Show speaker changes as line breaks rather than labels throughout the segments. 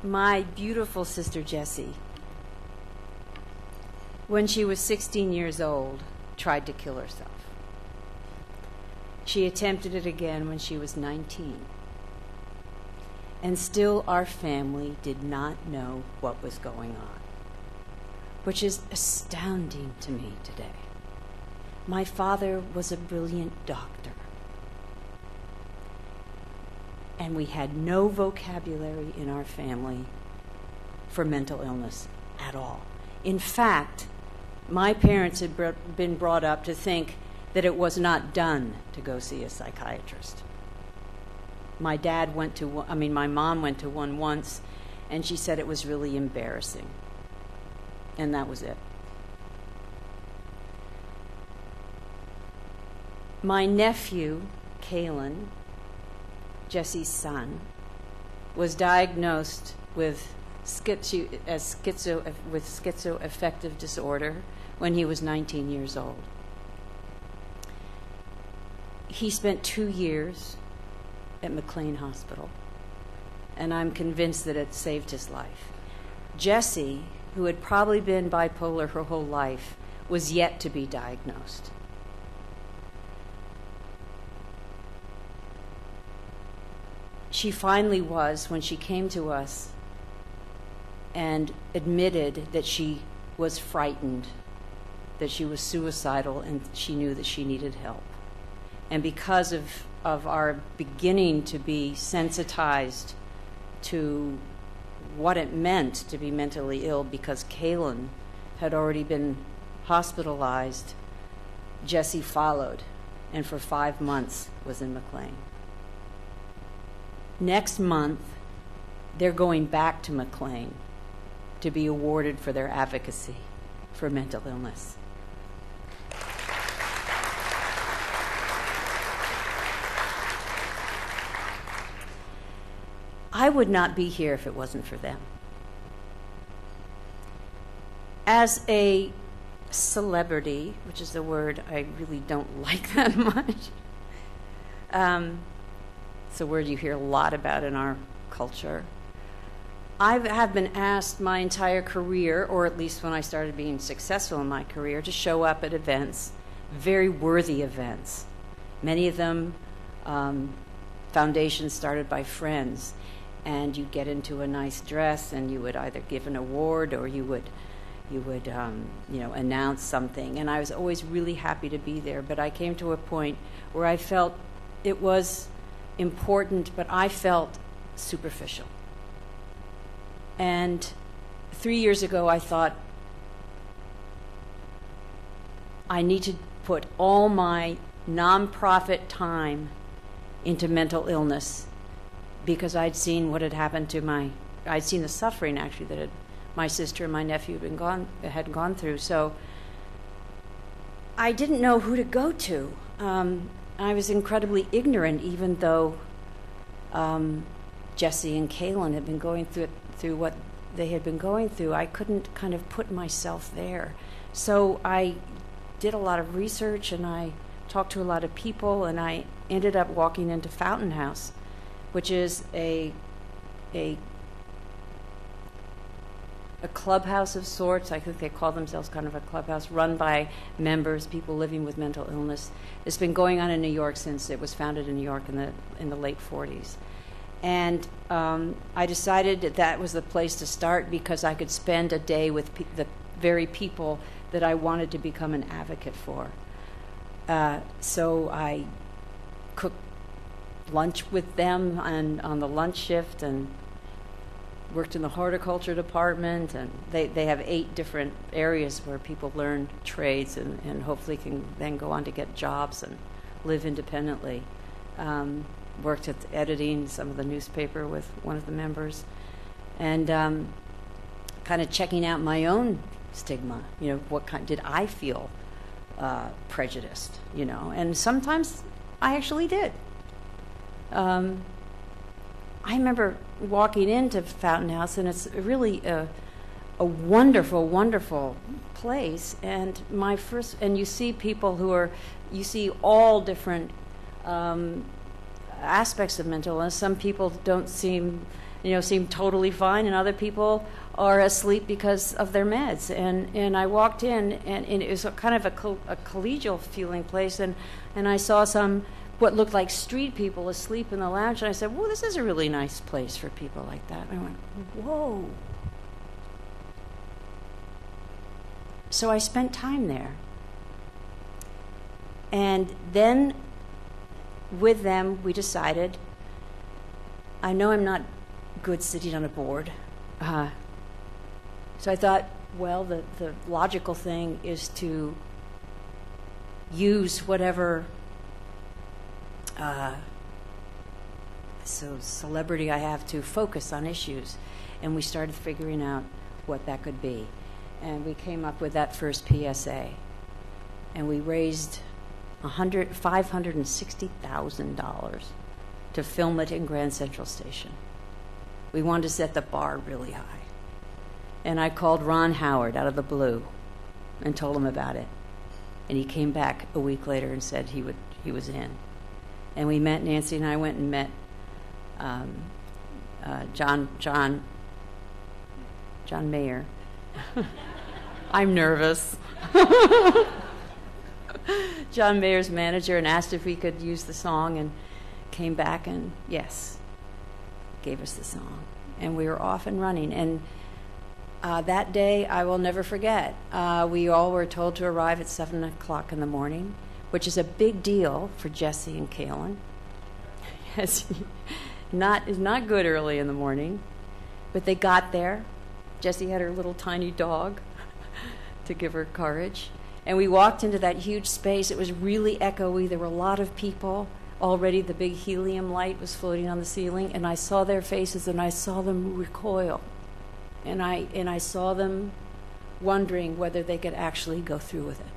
My beautiful sister Jessie, when she was 16 years old, tried to kill herself. She attempted it again when she was 19. And still our family did not know what was going on, which is astounding to me today. My father was a brilliant doctor, and we had no vocabulary in our family for mental illness at all. In fact, my parents had been brought up to think that it was not done to go see a psychiatrist. My mom went to one once, and she said it was really embarrassing. And that was it. My nephew, Kalen, Jessie's son, was diagnosed with schizoaffective disorder when he was 19 years old. He spent 2 years at McLean Hospital, and I'm convinced that it saved his life. Jessie, who had probably been bipolar her whole life, was yet to be diagnosed. She finally was when she came to us and admitted that she was frightened, that she was suicidal, and she knew that she needed help. And because of our beginning to be sensitized to what it meant to be mentally ill, because Kalen had already been hospitalized, Jessie followed, and for 5 months was in McLean. Next month, they're going back to McLean to be awarded for their advocacy for mental illness. I would not be here if it wasn't for them. As a celebrity, which is a word I really don't like that much, it's a word you hear a lot about in our culture. I have been asked my entire career, or at least when I started being successful in my career, to show up at events, very worthy events. Many of them foundations started by friends, and you'd get into a nice dress, and you would either give an award or you would announce something. And I was always really happy to be there, but I came to a point where I felt it was important, but I felt superficial. And 3 years ago, I thought, I need to put all my nonprofit time into mental illness, because I'd seen what had happened to I'd seen the suffering actually that my sister and my nephew had gone through. So I didn't know who to go to. I was incredibly ignorant, even though Jessie and Kalen had been going through what they had been going through. I couldn't kind of put myself there. So I did a lot of research, and I talked to a lot of people, and I ended up walking into Fountain House, which is a clubhouse of sorts. I think they call themselves kind of a clubhouse, run by members, people living with mental illness. It's been going on in New York since it was founded in New York in the late 40s. And I decided that was the place to start, because I could spend a day with the very people that I wanted to become an advocate for. So I cooked lunch with them on the lunch shift, and worked in the horticulture department, and they have 8 different areas where people learn trades and hopefully can then go on to get jobs and live independently. Worked at editing some of the newspaper with one of the members, and kind of checking out my own stigma. What kind did I feel prejudiced? And sometimes I actually did. I remember walking into Fountain House, and it's really a wonderful, wonderful place. And you see people you see all different aspects of mental illness. Some people don't seem totally fine, and other people are asleep because of their meds. And I walked in, and it was kind of a collegial feeling place, and I saw what looked like street people asleep in the lounge, and I said, "Well, this is a really nice place for people like that." And I went, "Whoa." So I spent time there. And then with them, we decided, I know I'm not good sitting on a board. So I thought, well, the logical thing is to use whatever celebrity I have to focus on issues. And we started figuring out what that could be. And we came up with that first PSA. And we raised $560,000 to film it in Grand Central Station. We wanted to set the bar really high. And I called Ron Howard out of the blue and told him about it. And he came back a week later and said he was in. And we met, Nancy and I went and met John Mayer. I'm nervous. John Mayer's manager, and asked if we could use the song, and came back and, yes, gave us the song. And we were off and running. And that day, I will never forget. We all were told to arrive at 7 o'clock in the morning, which is a big deal for Jesse and Kaylin. Yes, it's not good early in the morning, but they got there. Jessie had her little tiny dog to give her courage. And we walked into that huge space. It was really echoey. There were a lot of people. Already the big helium light was floating on the ceiling, and I saw their faces, and I saw them recoil. And I saw them wondering whether they could actually go through with it.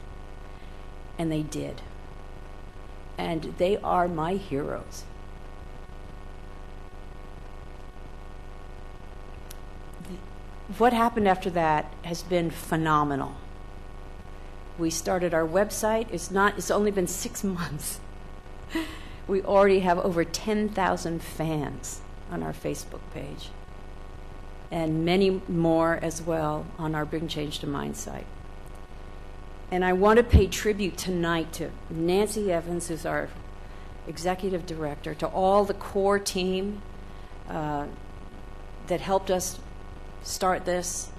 And they did. And they are my heroes. What happened after that has been phenomenal. We started our website. It's only been 6 months. We already have over 10,000 fans on our Facebook page, and many more as well on our Bring Change to Mind site. And I want to pay tribute tonight to Nancy Evans, who's our executive director, to all the core team that helped us start this.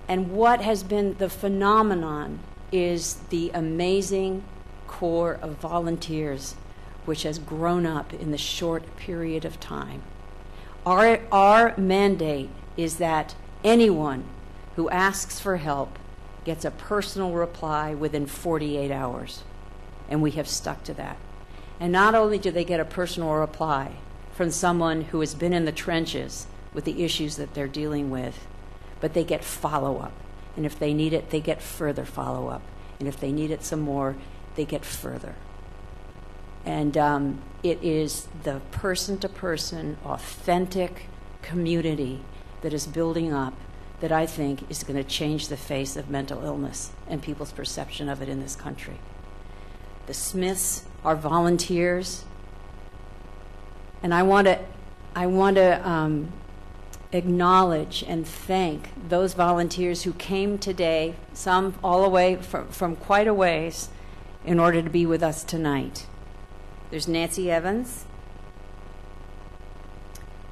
And what has been the phenomenon is the amazing core of volunteers which has grown up in the short period of time. Our mandate is that anyone who asks for help gets a personal reply within 48 hours, and we have stuck to that. And not only do they get a personal reply from someone who has been in the trenches with the issues that they're dealing with, but they get follow-up. And if they need it, they get further follow-up. And if they need it some more, they get further. And it is the person-to-person, authentic community that is building up that I think is going to change the face of mental illness and people's perception of it in this country. The Smiths are volunteers, and I want to acknowledge and thank those volunteers who came today, some all the way from quite a ways, in order to be with us tonight. There's Nancy Evans,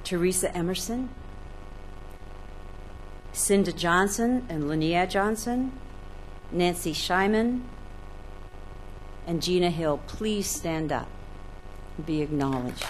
Teresa Emerson, Cinda Johnson and Linnea Johnson, Nancy Scheiman, and Gina Hill. Please stand up and be acknowledged.